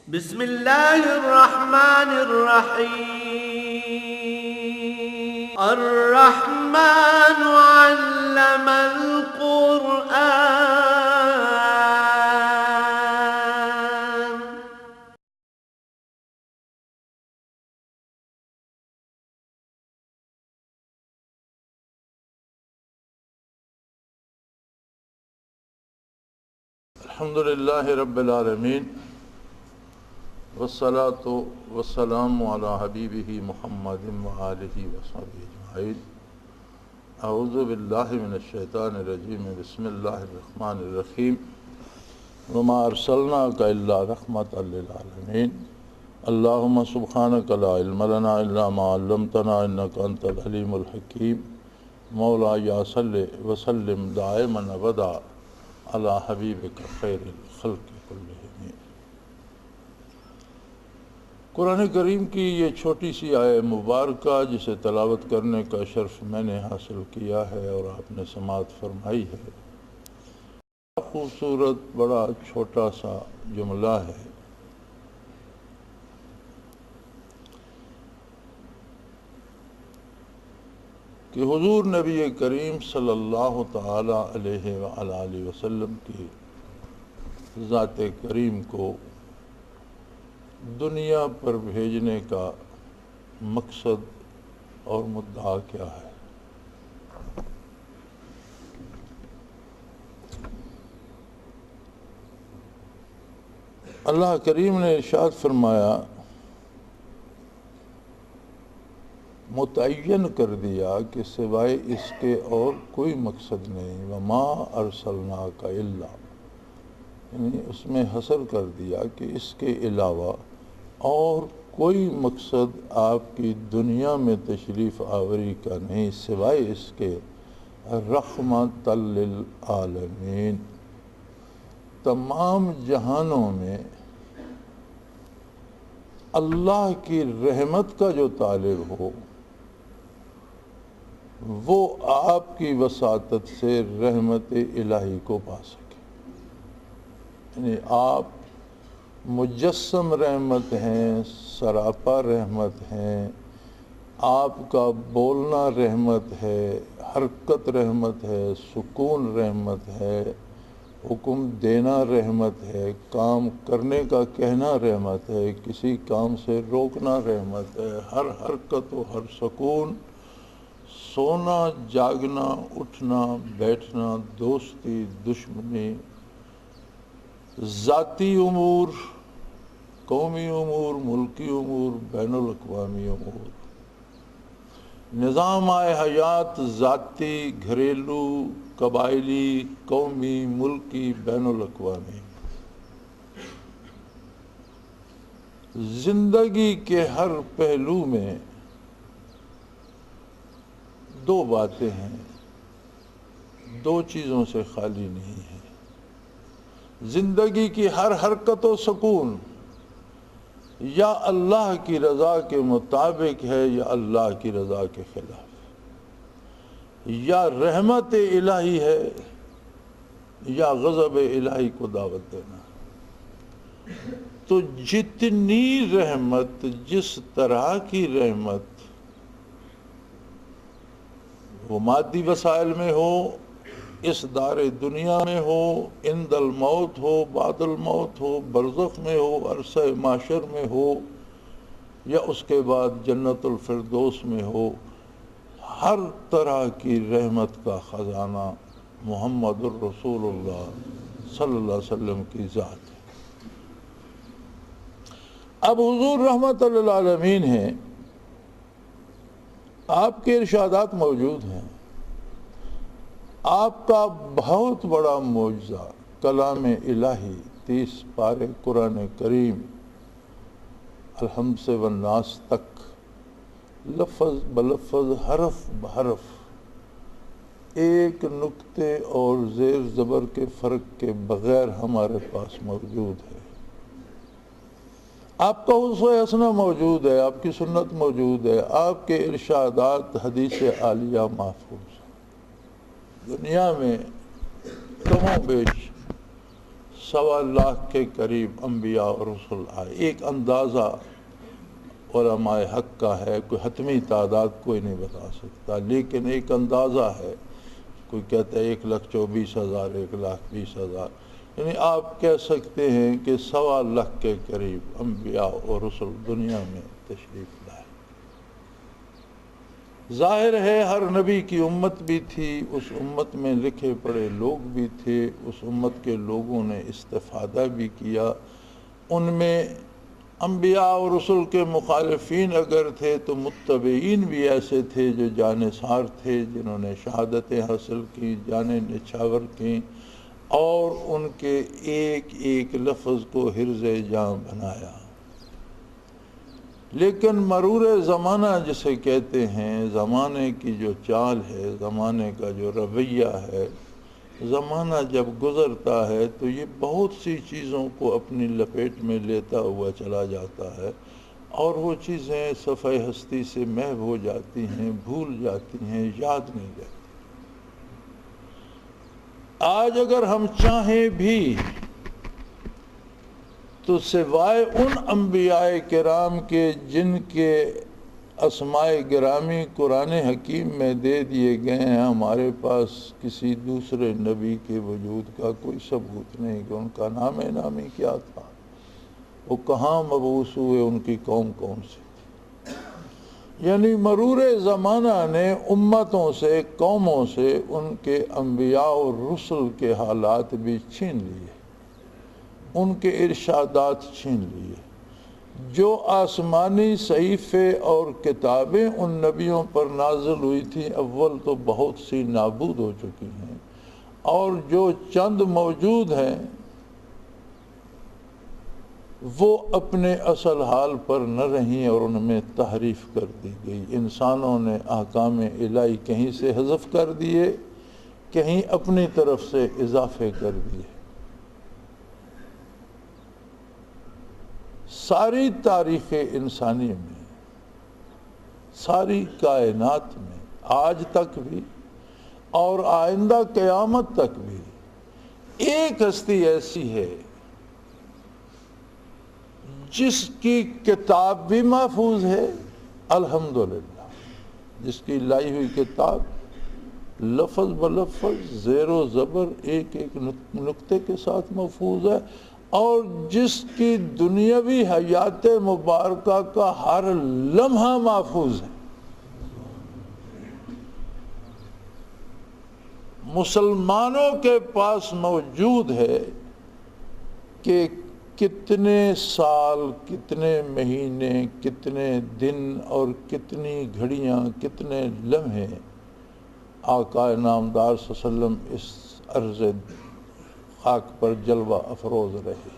بسم الله الرحمن الرحيم الرحمن علم القرآن الحمد للہ رب العالمین والصلاة والسلام علی حبیبہ محمد وآلہ وصحبہ اجمعین۔ اعوذ باللہ من الشیطان الرجیم، بسم اللہ الرحمن الرحیم۔ وما ارسلناک الا رحمۃ للعالمین۔ اللہم سبحانک لا علم لنا الا ما علمتنا انک انت العلیم الحکیم۔ مولا یا صلی وسلم دائما ابدا علی حبیبک خیر الخلق کلہم۔ قرآن کریم کی یہ چھوٹی سی آیہ مبارکہ جسے تلاوت کرنے کا شرف میں نے حاصل کیا ہے اور آپ نے سماعت فرمائی ہے، خوبصورت بڑا چھوٹا سا جملہ ہے۔ کہ حضور نبی کریم صلی اللہ تعالی علیہ وآلہ وسلم کی ذات کریم کو دنیا پر بھیجنے کا مقصد اور مدعا کیا ہے۔ اللہ کریم نے ارشاد فرمایا، متعین کر دیا کہ سوائے اس کے اور کوئی مقصد نہیں۔ وما ارسلناک الا، یعنی اس میں حصر کر دیا کہ اس کے علاوہ اور کوئی مقصد آپ کی دنیا میں تشریف آوری کا نہیں، سوائے اس کے رحمۃ للعالمین، تمام جہانوں میں اللہ کی رحمت کا جو طالب ہو وہ آپ کی وساطت سے رحمت الہی کو پا سکے۔ یعنی آپ مجسم رحمت ہیں، سراپا رحمت ہیں، آپ کا بولنا رحمت ہے، حرکت رحمت ہے، سکون رحمت ہے، حکم دینا رحمت ہے، کام کرنے کا کہنا رحمت ہے، کسی کام سے روکنا رحمت ہے، ہر حرکت و ہر سکون، سونا جاگنا، اٹھنا بیٹھنا، دوستی دشمنی، ذاتی امور، قومی امور، ملکی امور، بین الاقوامی امور، نظام حیات ذاتی، گھریلو، قبائلی، قومی، ملکی، بین الاقوامی، زندگی کے ہر پہلو میں دو باتیں ہیں، دو چیزوں سے خالی نہیں ہے۔ زندگی کی ہر حرکت و سکون یا اللہ کی رضا کے مطابق ہے یا اللہ کی رضا کے خلاف، یا رحمت الہی ہے یا غضب الہی کو دعوت دینا۔ تو جتنی رحمت، جس طرح کی رحمت وہ مادی وسائل میں ہو، اس دار دنیا میں ہو، عند الموت ہو، بعد الموت ہو، برزخ میں ہو، عرصہ معشر میں ہو، یا اس کے بعد جنت الفردوس میں ہو، ہر طرح کی رحمت کا خزانہ محمد الرسول اللہ صلی اللہ علیہ وسلم کی ذات ہے۔ اب حضور رحمت للعالمین ہیں، آپ کے ارشادات موجود ہیں، آپ کا بہت بڑا معجزہ کلام الہی 30 پارے قرآن کریم الحمد سے والناس تک، لفظ بلفظ، حرف بحرف، ایک نقطے اور زیر زبر کے فرق کے بغیر ہمارے پاس موجود ہے۔ آپ کا اسوہ حسنہ موجود ہے، آپ کی سنت موجود ہے، آپ کے ارشادات حدیث عالیہ محفوظ ہیں۔ دنیا میں کم و بیش 1.25 کے قریب انبیاء اور رسول آئے. ایک اندازہ علماء حق کا ہے، کوئی حتمی تعداد کوئی نہیں بتا سکتا، لیکن ایک اندازہ ہے. کوئی کہتا ہے 1,24,000، 1,20,000، یعنی آپ کہہ سکتے ہیں کہ 1.25 کے قریب انبیاء اور رسول دنیا میں تشریف لائے. ظاہر ہے ہر نبی کی امت بھی تھی، اس امت میں لکھے پڑھے لوگ بھی تھے، اس امت کے لوگوں نے استفادہ بھی کیا. ان میں انبیاء اور رسول کے مخالفین اگر تھے تو متبعین بھی ایسے تھے جو جانثار تھے، جنہوں نے شہادتیں حاصل کی، جانیں نچھاور کیں اور ان کے ایک ایک لفظ کو حرز جاں بنایا. لیکن مرور زمانہ جسے کہتے ہیں، زمانے کی جو چال ہے، زمانے کا جو رویہ ہے، زمانہ جب گزرتا ہے تو یہ بہت سی چیزوں کو اپنی لپیٹ میں لیتا ہوا چلا جاتا ہے، اور وہ چیزیں صفحہ ہستی سے محو ہو جاتی ہیں، بھول جاتی ہیں، یاد نہیں رہتی. آج اگر ہم چاہیں بھی تو سوائے ان انبیاء کرام کے جن کے اسماء گرامی قرآن حکیم میں دے دیے گئے ہیں، ہمارے پاس کسی دوسرے نبی کے وجود کا کوئی ثبوت نہیں کہ ان کا نام نامی کیا تھا، وہ کہاں مبعوث ہوئے، ان کی قوم کون سی. یعنی مرور زمانہ نے امتوں سے، قوموں سے ان کے انبیاء اور رسل کے حالات بھی چھین لیے، ان کے ارشادات چھین لیے. جو آسمانی صحیفے اور کتابیں ان نبیوں پر نازل ہوئی تھیں، اول تو بہت سی نابود ہو چکی ہیں، اور جو چند موجود ہیں وہ اپنے اصل حال پر نہ رہیں اور ان میں تحریف کر دی گئی. انسانوں نے احکام الہی کہیں سے حذف کر دیے، کہیں اپنی طرف سے اضافے کر دیے. ساری تاریخ انسانی میں، ساری کائنات میں، آج تک بھی اور آئندہ قیامت تک بھی ایک ہستی ایسی ہے جس کی کتاب بھی محفوظ ہے، الحمدللہ، جس کی لائی ہوئی کتاب لفظ بلفظ، زیر و زبر، ایک ایک نقطے کے ساتھ محفوظ ہے، اور جس کی دنیاوی حیات مبارکہ کا ہر لمحہ محفوظ ہے. مسلمانوں کے پاس موجود ہے کہ کتنے سال، کتنے مہینے، کتنے دن اور کتنی گھڑیاں، کتنے لمحے آقا نامدار صلی اللہ علیہ وسلم اس عرض خاک پر جلوہ افروز رہے.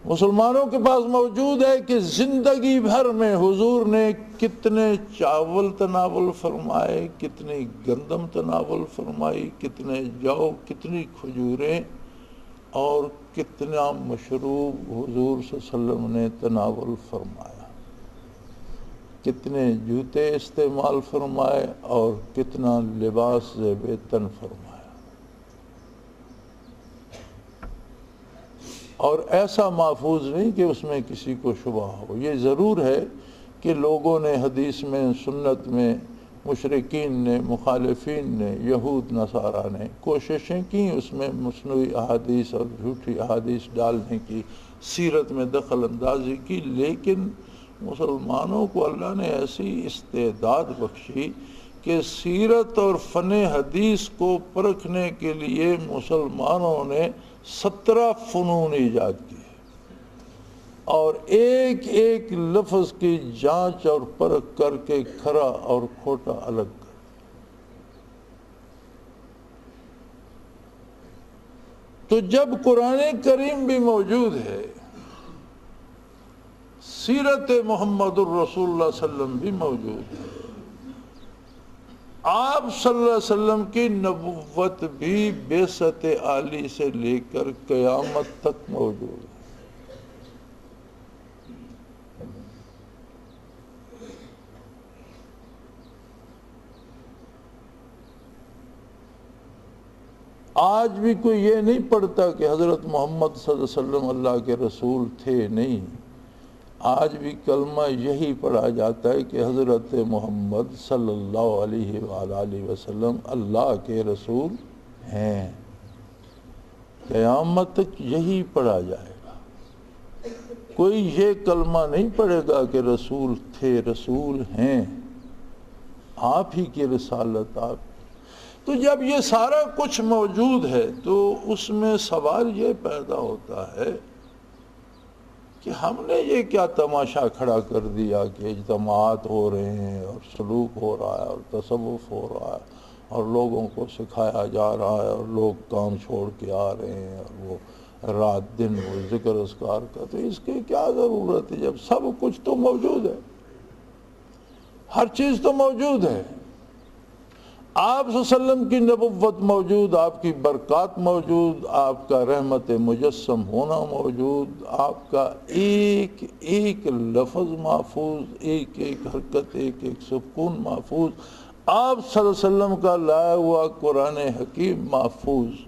مسلمانوں کے پاس موجود ہے کہ زندگی بھر میں حضور نے کتنے چاول تناول فرمائے، کتنی گندم تناول فرمائی، کتنے جو، کتنی کھجوریں اور کتنا مشروب حضور صلی اللہ علیہ وسلم نے تناول فرمایا، کتنے جوتے استعمال فرمائے اور کتنا لباس زیب تن فرمایا. اور ایسا محفوظ نہیں کہ اس میں کسی کو شبہ ہو. یہ ضرور ہے کہ لوگوں نے حدیث میں، سنت میں، مشرکین نے، مخالفین نے، یہود نصارہ نے کوششیں کی اس میں مصنوعی احادیث اور جھوٹی احادیث ڈالنے کی، سیرت میں دخل اندازی کی، لیکن مسلمانوں کو اللہ نے ایسی استعداد بخشی کہ سیرت اور فن حدیث کو پرکھنے کے لیے مسلمانوں نے 17 فنون ایجاد کیے، اور ایک ایک لفظ کی جانچ اور پرکھ کر کے کھرا اور کھوٹا الگ کر. تو جب قرآن کریم بھی موجود ہے، سیرت محمد الرسول اللہ صلی اللہ علیہ وسلم بھی موجود ہے، آپ صلی اللہ علیہ وسلم کی نبوت بھی بعثت عالی سے لے کر قیامت تک موجود ہے. آج بھی کوئی یہ نہیں پڑھتا کہ حضرت محمد صلی اللہ علیہ وسلم اللہ کے رسول تھے، نہیں، آج بھی کلمہ یہی پڑھا جاتا ہے کہ حضرت محمد صلی اللہ علیہ وآلہ وسلم اللہ کے رسول ہیں، قیامت تک یہی پڑھا جائے گا۔ کوئی یہ کلمہ نہیں پڑھے گا کہ رسول تھے، رسول ہیں، آپ ہی کی رسالت آپ۔ تو جب یہ سارا کچھ موجود ہے تو اس میں سوال یہ پیدا ہوتا ہے کہ ہم نے یہ کیا تماشا کھڑا کر دیا کہ اجتماعات ہو رہے ہیں اور سلوک ہو رہا ہے اور تصوف ہو رہا ہے اور لوگوں کو سکھایا جا رہا ہے اور لوگ کام چھوڑ کے آ رہے ہیں اور وہ رات دن وہ ذکر اذکار کا، تو اس کی کیا ضرورت ہے جب سب کچھ تو موجود ہے، ہر چیز تو موجود ہے۔ آپ صلی اللہ علیہ وسلم کی نبوت موجود، آپ کی برکات موجود، آپ کا رحمت مجسم ہونا موجود، آپ کا ایک ایک لفظ محفوظ، ایک ایک حرکت، ایک ایک سکون محفوظ، آپ صلی اللہ علیہ وسلم کا لایا ہوا قرآن حکیم محفوظ۔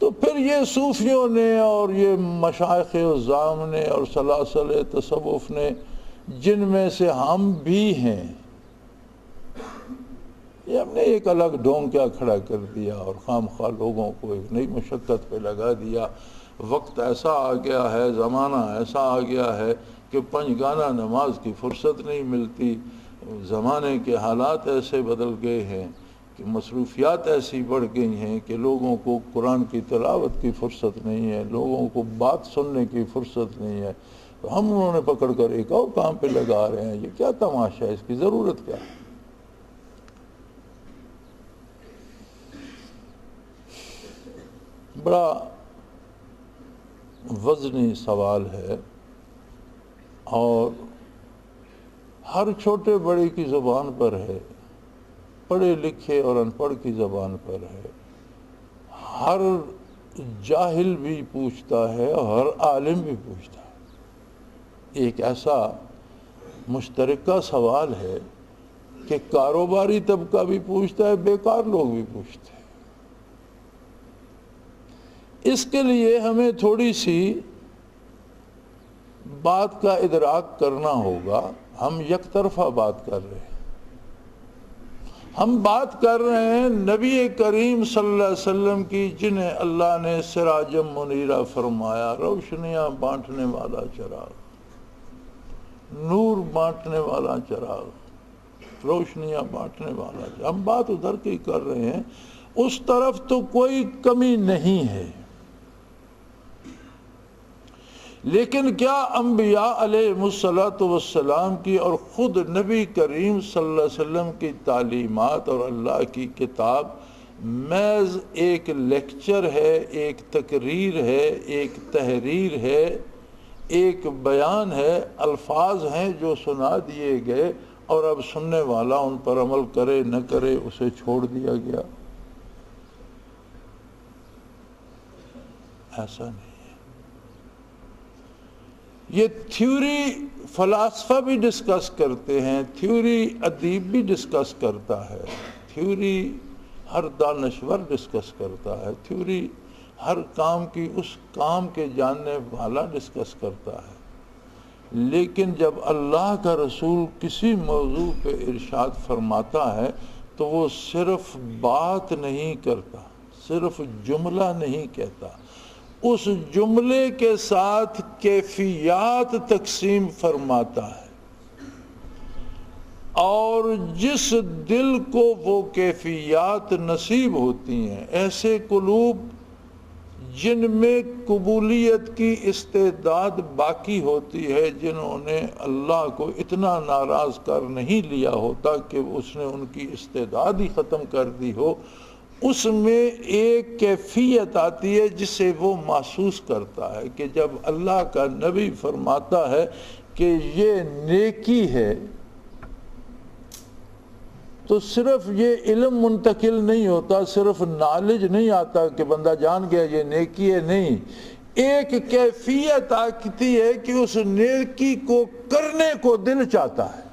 تو پھر یہ صوفیوں نے اور یہ مشائخ عظام نے اور سلاسل تصوف نے، جن میں سے ہم بھی ہیں، یہ ہم نے ایک الگ ڈھونگ کیا کھڑا کر دیا اور خام خواہ لوگوں کو ایک نئی مشقت پہ لگا دیا۔ وقت ایسا آ گیا ہے، زمانہ ایسا آ گیا ہے کہ پنجگانہ نماز کی فرصت نہیں ملتی، زمانے کے حالات ایسے بدل گئے ہیں کہ مصروفیات ایسی بڑھ گئی ہیں کہ لوگوں کو قرآن کی تلاوت کی فرصت نہیں ہے، لوگوں کو بات سننے کی فرصت نہیں ہے، تو ہم انہوں نے پکڑ کر ایک اور کام پہ لگا رہے ہیں۔ یہ کیا تماشا ہے، اس کی ضرورت کیا ہے؟ بڑا وزنی سوال ہے اور ہر چھوٹے بڑے کی زبان پر ہے، پڑھے لکھے اور ان پڑھ کی زبان پر ہے، ہر جاہل بھی پوچھتا ہے اور ہر عالم بھی پوچھتا ہے۔ ایک ایسا مشترکہ سوال ہے کہ کاروباری طبقہ بھی پوچھتا ہے، بیکار لوگ بھی پوچھتے ہیں۔ اس کے لیے ہمیں تھوڑی سی بات کا ادراک کرنا ہوگا۔ ہم یک طرفہ بات کر رہے ہیں، ہم بات کر رہے ہیں نبی کریم صلی اللہ علیہ وسلم کی، جنہیں اللہ نے سراجم منیرہ فرمایا، روشنیاں بانٹنے والا چراغ، نور بانٹنے والا چراغ، روشنیاں بانٹنے والا چراغ۔ ہم بات ادھر کی کر رہے ہیں، اس طرف تو کوئی کمی نہیں ہے، لیکن کیا انبیاء علیہ السلام کی اور خود نبی کریم صلی اللہ علیہ وسلم کی تعلیمات اور اللہ کی کتاب محض ایک لیکچر ہے، ایک تقریر ہے، ایک تحریر ہے، ایک بیان ہے، الفاظ ہیں جو سنا دیے گئے اور اب سننے والا ان پر عمل کرے نہ کرے اسے چھوڑ دیا گیا؟ ایسا نہیں۔ یہ تھیوری فلاسفہ بھی ڈسکس کرتے ہیں، تھیوری ادیب بھی ڈسکس کرتا ہے، تھیوری ہر دانشور ڈسکس کرتا ہے، تھیوری ہر کام کی اس کام کے جاننے والا ڈسکس کرتا ہے، لیکن جب اللہ کا رسول کسی موضوع پہ ارشاد فرماتا ہے تو وہ صرف بات نہیں کرتا، صرف جملہ نہیں کہتا، اس جملے کے ساتھ کیفیات تقسیم فرماتا ہے، اور جس دل کو وہ کیفیات نصیب ہوتی ہیں، ایسے قلوب جن میں قبولیت کی استعداد باقی ہوتی ہے، جنہوں نے اللہ کو اتنا ناراض کر نہیں لیا ہوتا کہ اس نے ان کی استعداد ہی ختم کر دی ہو، اس میں ایک کیفیت آتی ہے جسے وہ محسوس کرتا ہے کہ جب اللہ کا نبی فرماتا ہے کہ یہ نیکی ہے، تو صرف یہ علم منتقل نہیں ہوتا، صرف نالج نہیں آتا کہ بندہ جان گیا یہ نیکی ہے، نہیں، ایک کیفیت آتی ہے کہ اس نیکی کو کرنے کو دل چاہتا ہے۔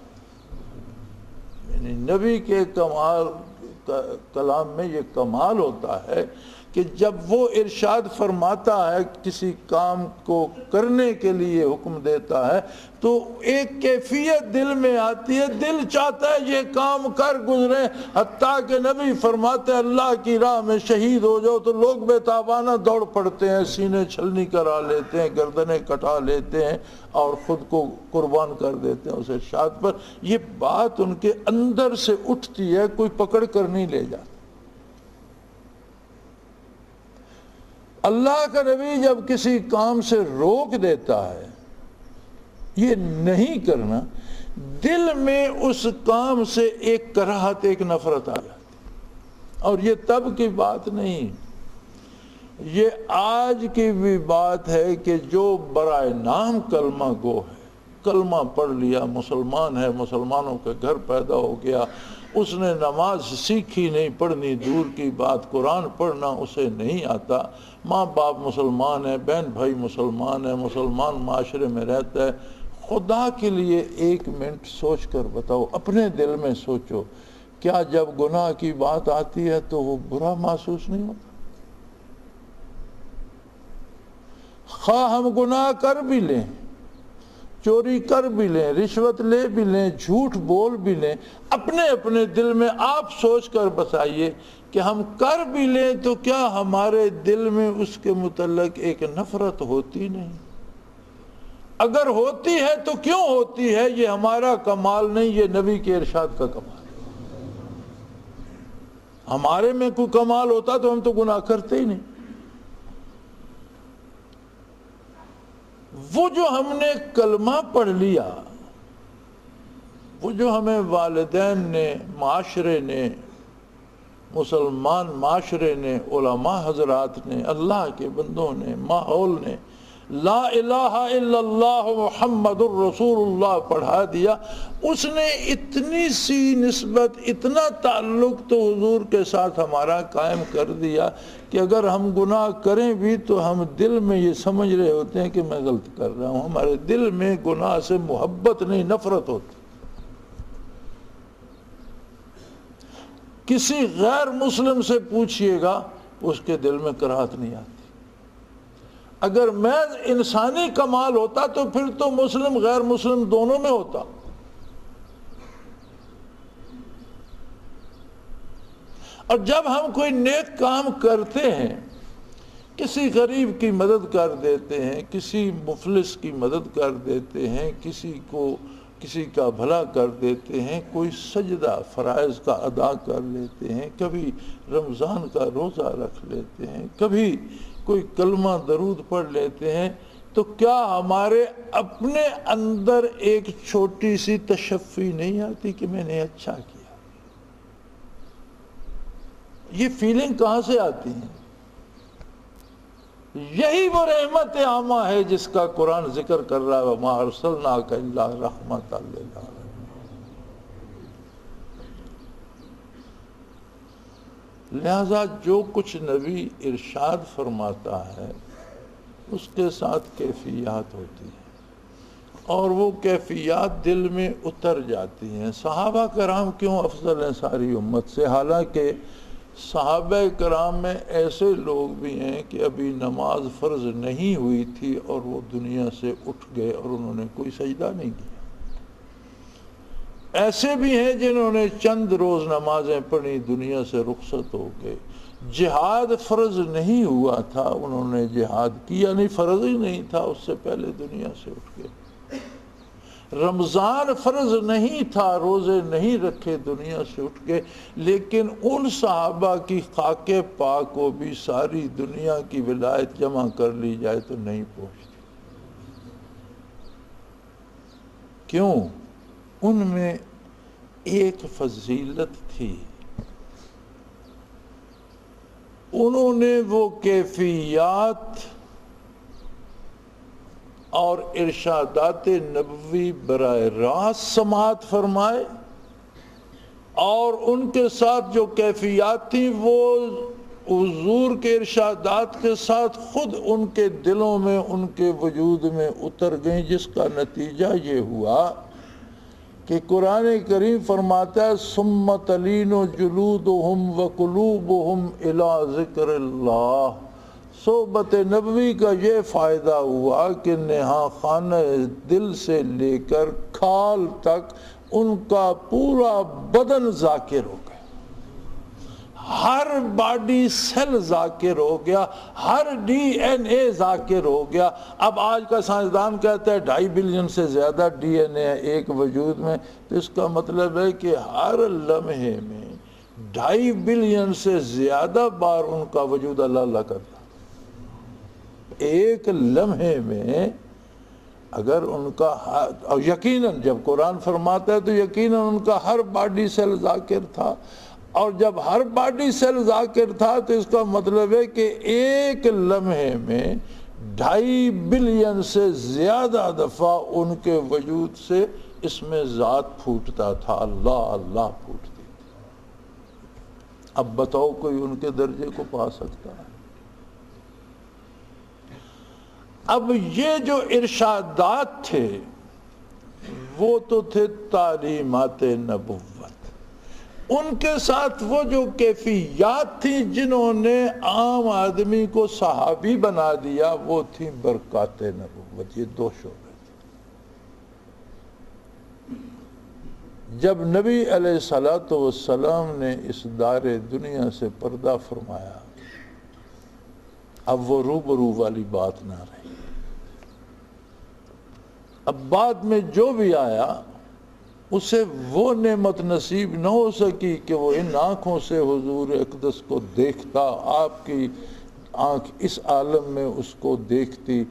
یعنی نبی کے کمال کلام میں یہ کمال ہوتا ہے کہ جب وہ ارشاد فرماتا ہے کسی کام کو کرنے کے لیے حکم دیتا ہے تو ایک کیفیت دل میں آتی ہے، دل چاہتا ہے یہ کام کر گزرے، حتیٰ کہ نبی فرماتے ہیں اللہ کی راہ میں شہید ہو جاؤ تو لوگ بے تابانہ دوڑ پڑتے ہیں، سینے چھلنی کرا لیتے ہیں، گردنیں کٹا لیتے ہیں اور خود کو قربان کر دیتے ہیں اس ارشاد پر۔ یہ بات ان کے اندر سے اٹھتی ہے، کوئی پکڑ کر نہیں لے جاتا۔ اللہ کا نبی جب کسی کام سے روک دیتا ہے یہ نہیں کرنا، دل میں اس کام سے ایک کراہت، ایک نفرت آ جاتی، اور یہ تب کی بات نہیں، یہ آج کی بھی بات ہے کہ جو برائے نام کلمہ گو ہے، کلمہ پڑھ لیا، مسلمان ہے، مسلمانوں کے گھر پیدا ہو گیا، اس نے نماز سیکھی نہیں، پڑھنی دور کی بات، قرآن پڑھنا اسے نہیں آتا، ماں باپ مسلمان ہے، بہن بھائی مسلمان ہے، مسلمان معاشرے میں رہتا ہے، خدا کے لیے ایک منٹ سوچ کر بتاؤ، اپنے دل میں سوچو، کیا جب گناہ کی بات آتی ہے تو وہ برا محسوس نہیں ہوتا؟ خواہ ہم گناہ کر بھی لیں، چوری کر بھی لیں، رشوت لے بھی لیں، جھوٹ بول بھی لیں، اپنے اپنے دل میں آپ سوچ کر بتائیے کہ ہم کر بھی لیں تو کیا ہمارے دل میں اس کے متعلق ایک نفرت ہوتی نہیں؟ اگر ہوتی ہے تو کیوں ہوتی ہے؟ یہ ہمارا کمال نہیں، یہ نبی کے ارشاد کا کمال ہے۔ ہمارے میں کوئی کمال ہوتا تو ہم تو گناہ کرتے ہی نہیں۔ وہ جو ہم نے کلمہ پڑھ لیا، وہ جو ہمیں والدین نے، معاشرے نے، مسلمان معاشرے نے، علماء حضرات نے، اللہ کے بندوں نے، ماحول نے لا الہ الا اللہ محمد الرسول اللہ پڑھا دیا، اس نے اتنی سی نسبت، اتنا تعلق تو حضور کے ساتھ ہمارا قائم کر دیا کہ اگر ہم گناہ کریں بھی تو ہم دل میں یہ سمجھ رہے ہوتے ہیں کہ میں غلط کر رہا ہوں، ہمارے دل میں گناہ سے محبت نہیں، نفرت ہوتی۔ کسی غیر مسلم سے پوچھئے گا اس کے دل میں کراہت نہیں آتی۔ اگر میں انسانی کمال ہوتا تو پھر تو مسلم غیر مسلم دونوں میں ہوتا۔ اور جب ہم کوئی نیک کام کرتے ہیں، کسی غریب کی مدد کر دیتے ہیں، کسی مفلس کی مدد کر دیتے ہیں، کسی کا بھلا کر دیتے ہیں، کوئی سجدہ فرائض کا ادا کر لیتے ہیں، کبھی رمضان کا روزہ رکھ لیتے ہیں، کبھی کوئی کلمہ درود پڑھ لیتے ہیں، تو کیا ہمارے اپنے اندر ایک چھوٹی سی تشفی نہیں آتی کہ میں نے اچھا کیا؟ یہ فیلنگ کہاں سے آتی ہے؟ یہی وہ رحمت عامہ ہے جس کا قرآن ذکر کر رہا ہے وَمَا أَرْسَلْنَاكَ إِلَّا رَحْمَةً لِّلْعَالَمِينَ۔ لہذا جو کچھ نبی ارشاد فرماتا ہے اس کے ساتھ کیفیات ہوتی ہیں، اور وہ کیفیات دل میں اتر جاتی ہیں۔ صحابہ کرام کیوں افضل ہیں ساری امت سے؟ حالانکہ صحابہ کرام میں ایسے لوگ بھی ہیں کہ ابھی نماز فرض نہیں ہوئی تھی اور وہ دنیا سے اٹھ گئے اور انہوں نے کوئی سجدہ نہیں کیا۔ ایسے بھی ہیں جنہوں نے چند روز نمازیں پڑھی، دنیا سے رخصت ہو گئے۔ جہاد فرض نہیں ہوا تھا، انہوں نے جہاد کیا نہیں، فرض ہی نہیں تھا، اس سے پہلے دنیا سے اٹھ گئے۔ رمضان فرض نہیں تھا، روزے نہیں رکھے، دنیا سے اٹھ گئے۔ لیکن ان صحابہ کی خاک پاک کو بھی ساری دنیا کی ولایت جمع کر لی جائے تو نہیں پہنچتی۔ کیوں؟ ان میں ایک فضیلت تھی، انہوں نے وہ کیفیات اور ارشادات نبوی براہ راست سماعت فرمائے، اور ان کے ساتھ جو کیفیات تھیں وہ حضور کے ارشادات کے ساتھ خود ان کے دلوں میں، ان کے وجود میں اتر گئیں، جس کا نتیجہ یہ ہوا کہ قرآن کریم فرماتا ہے ثم تلین جلودہم وقلوبہم الی ذکر اللہ۔ صحبت نبوی کا یہ فائدہ ہوا کہ نہا خانہ دل سے لے کر کھال تک ان کا پورا بدن ذاکر ہو گیا، ہر باڈی سیل ذاکر ہو گیا، ہر ڈی این اے ذاکر ہو گیا۔ اب آج کا سائنسدان کہتا ہے 2.5 بلین سے زیادہ ڈی این اے ہے ایک وجود میں، تو اس کا مطلب ہے کہ ہر لمحے میں 2.5 بلین سے زیادہ بار ان کا وجود اللہ اللہ کرتا، ایک لمحے میں۔ اگر ان کا اور یقیناً جب قرآن فرماتا ہے تو یقیناً ان کا ہر باڈی سیل ذاکر تھا، اور جب ہر باڈی سیل ذاکر تھا تو اس کا مطلب ہے کہ ایک لمحے میں 2.5 بلین سے زیادہ دفعہ ان کے وجود سے اس میں ذات پھوٹتا تھا، اللہ اللہ پھوٹتی تھی۔ اب بتاؤ کوئی ان کے درجے کو پا سکتا ہے؟ اب یہ جو ارشادات تھے وہ تو تھے تعلیمات نبوت، ان کے ساتھ وہ جو کیفیات تھیں جنہوں نے عام آدمی کو صحابی بنا دیا وہ تھیں برکات نبوت۔ یہ 2 شعبے تھے۔ جب نبی علیہ الصلوۃ والسلام نے اس دار دنیا سے پردہ فرمایا، اب وہ روبرو والی بات نہ رہی۔ اب بعد میں جو بھی آیا اسے وہ نعمت نصیب نہ ہو سکی کہ وہ ان آنکھوں سے حضور اقدس کو دیکھتا، آپ کی آنکھ اس عالم میں اس کو دیکھتی،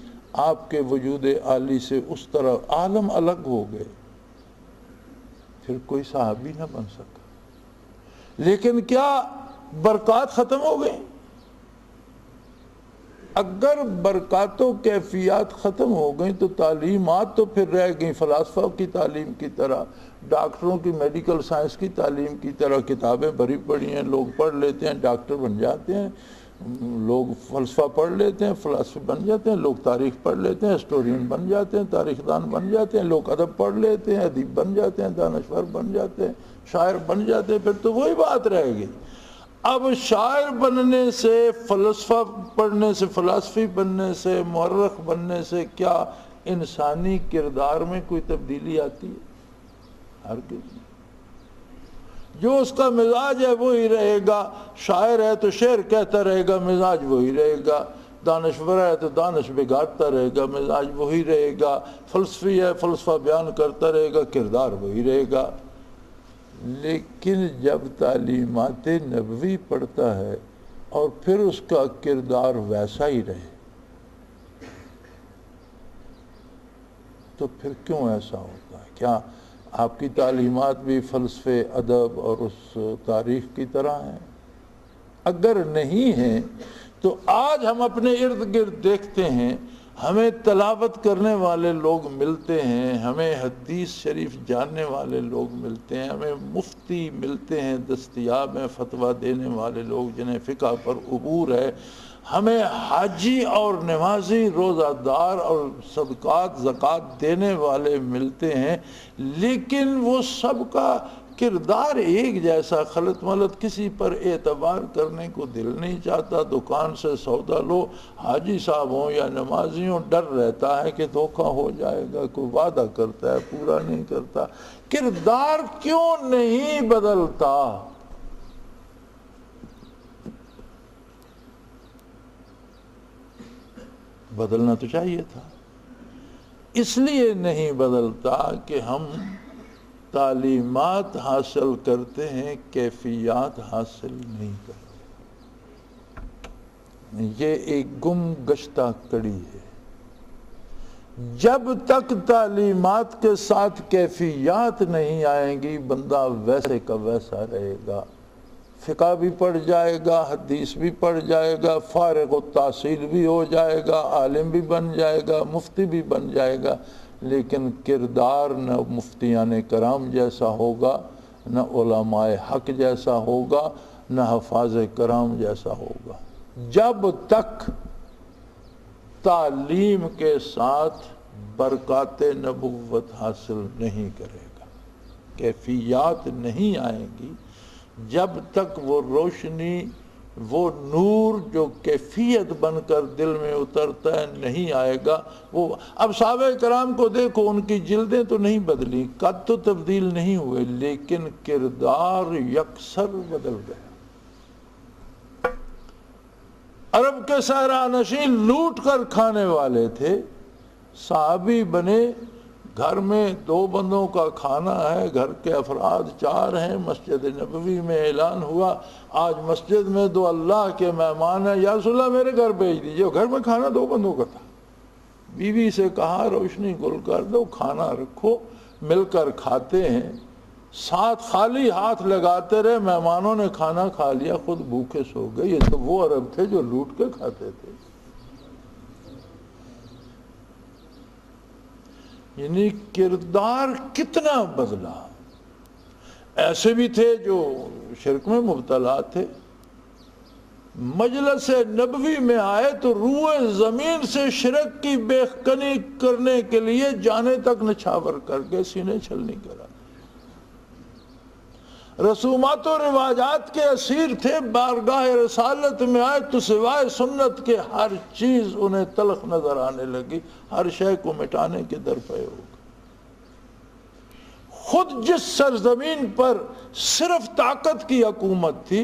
آپ کے وجود عالی سے اس طرح عالم الگ ہو گئے، پھر کوئی صحابی نہ بن سکا۔ لیکن کیا برکات ختم ہو گئی؟ اگر برکات و کیفیات ختم ہو گئیں تو تعلیمات تو پھر رہ گئیں فلاسفہ کی تعلیم کی طرح، ڈاکٹروں کی میڈیکل سائنس کی تعلیم کی طرح۔ کتابیں بھری پڑھی ہیں، لوگ پڑھ لیتے ہیں، ڈاکٹر بن جاتے ہیں، لوگ فلسفہ پڑھ لیتے ہیں، فلاسفی بن جاتے ہیں، لوگ تاریخ پڑھ لیتے ہیں، ہسٹورین بن جاتے ہیں، تاریخ دان بن جاتے ہیں، لوگ ادب پڑھ لیتے ہیں، ادیب بن جاتے ہیں، دانشور بن جاتے ہیں، شاعر بن جاتے ہیں، پھر تو وہی بات رہ گئی۔ اب شاعر بننے سے، فلسفہ پڑھنے سے، فلسفی بننے سے، مورخ بننے سے کیا انسانی کردار میں کوئی تبدیلی آتی ہے؟ ہرگز نہیں۔ جو اس کا مزاج ہے وہی رہے گا۔ شاعر ہے تو شعر کہتا رہے گا، مزاج وہی رہے گا۔ دانشور ہے تو دانش بگاڑتا رہے گا، مزاج وہی رہے گا۔ فلسفی ہے، فلسفہ بیان کرتا رہے گا، کردار وہی رہے گا۔ لیکن جب تعلیمات نبوی پڑھتا ہے اور پھر اس کا کردار ویسا ہی رہے تو پھر کیوں ایسا ہوتا ہے؟ کیا آپ کی تعلیمات بھی فلسفے، ادب اور اس تاریخ کی طرح ہیں؟ اگر نہیں ہیں تو آج ہم اپنے ارد گرد دیکھتے ہیں، ہمیں تلاوت کرنے والے لوگ ملتے ہیں، ہمیں حدیث شریف جاننے والے لوگ ملتے ہیں، ہمیں مفتی ملتے ہیں، دستیاب ہیں فتویٰ دینے والے لوگ جنہیں فقہ پر عبور ہے، ہمیں حاجی اور نمازی، روزہ دار اور صدقات زکوٰۃ دینے والے ملتے ہیں، لیکن وہ سب کا کردار ایک جیسا، خلط ملط، کسی پر اعتبار کرنے کو دل نہیں چاہتا۔ دکان سے سودا لو، حاجی صاحب ہوں یا نمازی ہوں، ڈر رہتا ہے کہ دھوکہ ہو جائے گا، کوئی وعدہ کرتا ہے پورا نہیں کرتا۔ کردار کیوں نہیں بدلتا؟ بدلنا تو چاہیے تھا۔ اس لیے نہیں بدلتا کہ ہم تعلیمات حاصل کرتے ہیں، کیفیات حاصل نہیں کرتے۔ یہ ایک گم گشتہ کڑی ہے۔ جب تک تعلیمات کے ساتھ کیفیات نہیں آئیں گی بندہ ویسے کا ویسا رہے گا، فقہ بھی پڑھ جائے گا، حدیث بھی پڑھ جائے گا، فارغ التحصیل بھی ہو جائے گا، عالم بھی بن جائے گا، مفتی بھی بن جائے گا، لیکن کردار نہ مفتیان کرام جیسا ہوگا، نہ علماء حق جیسا ہوگا، نہ حفاظ کرام جیسا ہوگا، جب تک تعلیم کے ساتھ برکات نبوت حاصل نہیں کرے گا۔ کیفیات نہیں آئیں گی جب تک وہ روشنی، وہ نور جو کیفیت بن کر دل میں اترتا ہے نہیں آئے گا۔ وہ اب صحابہ کرام کو دیکھو، ان کی جلدیں تو نہیں بدلی، قد تو تبدیل نہیں ہوئے، لیکن کردار یکسر بدل گیا۔ عرب کے صحرا نشین لوٹ کر کھانے والے تھے، صحابی بنے، گھر میں 2 بندوں کا کھانا ہے، گھر کے افراد 4 ہیں، مسجد نبوی میں اعلان ہوا آج مسجد میں 2 اللہ کے مہمان ہیں، یا رسول اللہ میرے گھر بھیج دیجئے۔ گھر میں کھانا 2 بندوں کا تھا، بیوی سے کہا روشنی گل کر دو، کھانا رکھو، مل کر کھاتے ہیں۔ ساتھ خالی ہاتھ لگاتے رہے، مہمانوں نے کھانا کھا لیا، خود بھوکے سو گئے۔ یہ تو وہ عرب تھے جو لوٹ کے کھاتے تھے۔ یعنی کردار کتنا بدلا۔ ایسے بھی تھے جو شرک میں مبتلا تھے، مجلس نبوی میں آئے تو روئے زمین سے شرک کی بیخکنی کرنے کے لیے جانے تک نچھاور کر کے سینے چھلنی کرا۔ رسومات و رواجات کے اسیر تھے، بارگاہ رسالت میں آئے تو سوائے سنت کے ہر چیز انہیں تلخ نظر آنے لگی، ہر شے کو مٹانے کے درپے ہو گئے۔ خود جس سرزمین پر صرف طاقت کی حکومت تھی،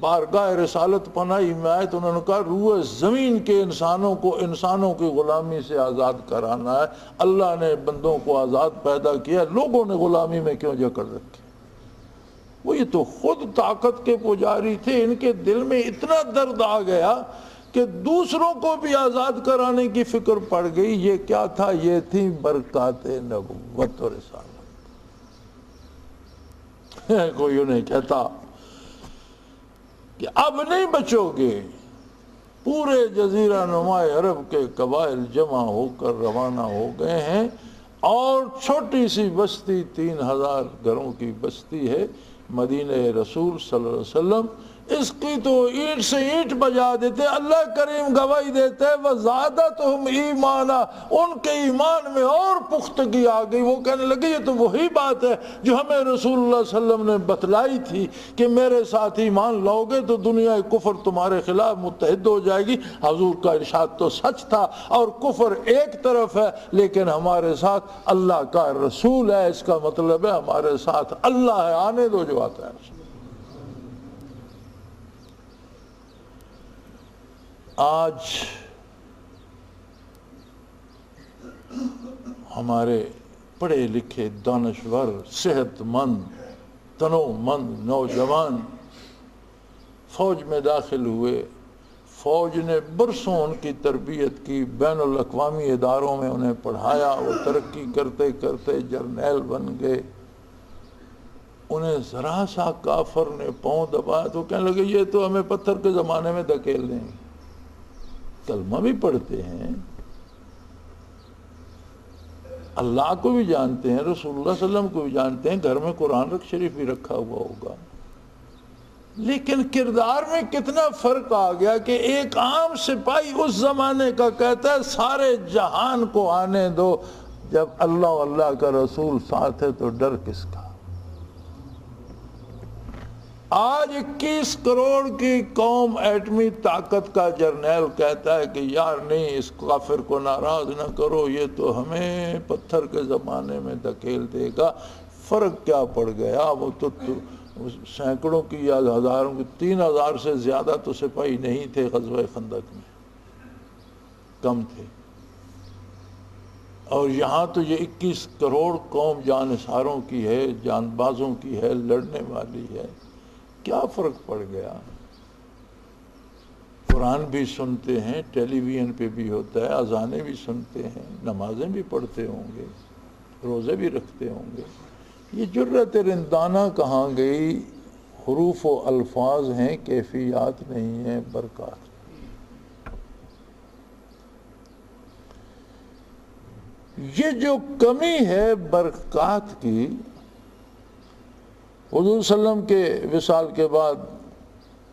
بارگاہ رسالت پناہی میں آئے تو انہوں نے کہا روئے زمین کے انسانوں کو انسانوں کی غلامی سے آزاد کرانا ہے۔ اللہ نے بندوں کو آزاد پیدا کیا، لوگوں نے غلامی میں کیوں جکڑ رکھے؟ وہ یہ تو خود طاقت کے پجاری تھے، ان کے دل میں اتنا درد آ گیا کہ دوسروں کو بھی آزاد کرانے کی فکر پڑ گئی۔ یہ کیا تھا؟ یہ تھی برکات نبوت و رسالت۔ کوئی انہیں کہتا کہ اب نہیں بچو گے، پورے جزیرہ نما عرب کے قبائل جمع ہو کر روانہ ہو گئے ہیں، اور چھوٹی سی بستی 3000 گھروں کی بستی ہے مدینہ رسول صلی اللہ علیہ وسلم، اس کی تو اینٹ سے اینٹ بجا دیتے۔ اللہ کریم گواہی دیتے ہیں وَزَادَتْهُمْ ایمانا، ان کے ایمان میں اور پختگی آ گئی۔ وہ کہنے لگے یہ تو وہی بات ہے جو ہمیں رسول اللہ صلی اللہ علیہ وسلم نے بتلائی تھی کہ میرے ساتھ ایمان لاؤ گے تو دنیا کفر تمہارے خلاف متحد ہو جائے گی۔ حضور کا ارشاد تو سچ تھا، اور کفر ایک طرف ہے لیکن ہمارے ساتھ اللہ کا رسول ہے، اس کا مطلب ہے ہمارے ساتھ اللہ ہے، آنے دو جو آتا ہے۔ آج ہمارے پڑھے لکھے دانشور صحت مند تنو مند نوجوان فوج میں داخل ہوئے، فوج نے برسوں ان کی تربیت کی، بین الاقوامی اداروں میں انہیں پڑھایا، وہ ترقی کرتے کرتے جرنیل بن گئے۔ انہیں ذرا سا کافر نے پاؤں دبایا تو کہنے لگے یہ تو ہمیں پتھر کے زمانے میں دھکیل دیں گے۔ کلمہ بھی پڑھتے ہیں، اللہ کو بھی جانتے ہیں، رسول اللہ صلی اللہ علیہ وسلم کو بھی جانتے ہیں، گھر میں قرآن شریف بھی رکھا ہوا ہوگا، لیکن کردار میں کتنا فرق آ گیا کہ ایک عام سپاہی اس زمانے کا کہتا ہے سارے جہان کو آنے دو، جب اللہ و اللہ کا رسول ساتھ ہے تو ڈر کس کا؟ آج 21 کروڑ کی قوم ایٹمی طاقت کا جرنیل کہتا ہے کہ یار نہیں، اس کافر کو ناراض نہ کرو، یہ تو ہمیں پتھر کے زمانے میں دھکیل دے گا۔ فرق کیا پڑ گیا؟ وہ تو سینکڑوں کی یا ہزاروں کی، 3000 سے زیادہ تو سپاہی نہیں تھے غزوہ خندق میں، کم تھے، اور یہاں تو یہ 21 کروڑ قوم جانثاروں کی ہے، جان بازوں کی ہے، لڑنے والی ہے۔ کیا فرق پڑ گیا؟ قرآن بھی سنتے ہیں، ٹیلی ویژن پہ بھی ہوتا ہے، اذانیں بھی سنتے ہیں، نمازیں بھی پڑھتے ہوں گے، روزے بھی رکھتے ہوں گے۔ یہ جرأت رندانہ کہاں گئی؟ حروف و الفاظ ہیں، کیفیات نہیں ہیں، برکات۔ یہ جو کمی ہے برکات کی، حضور صلی اللہ علیہ وسلم کے وصال کے بعد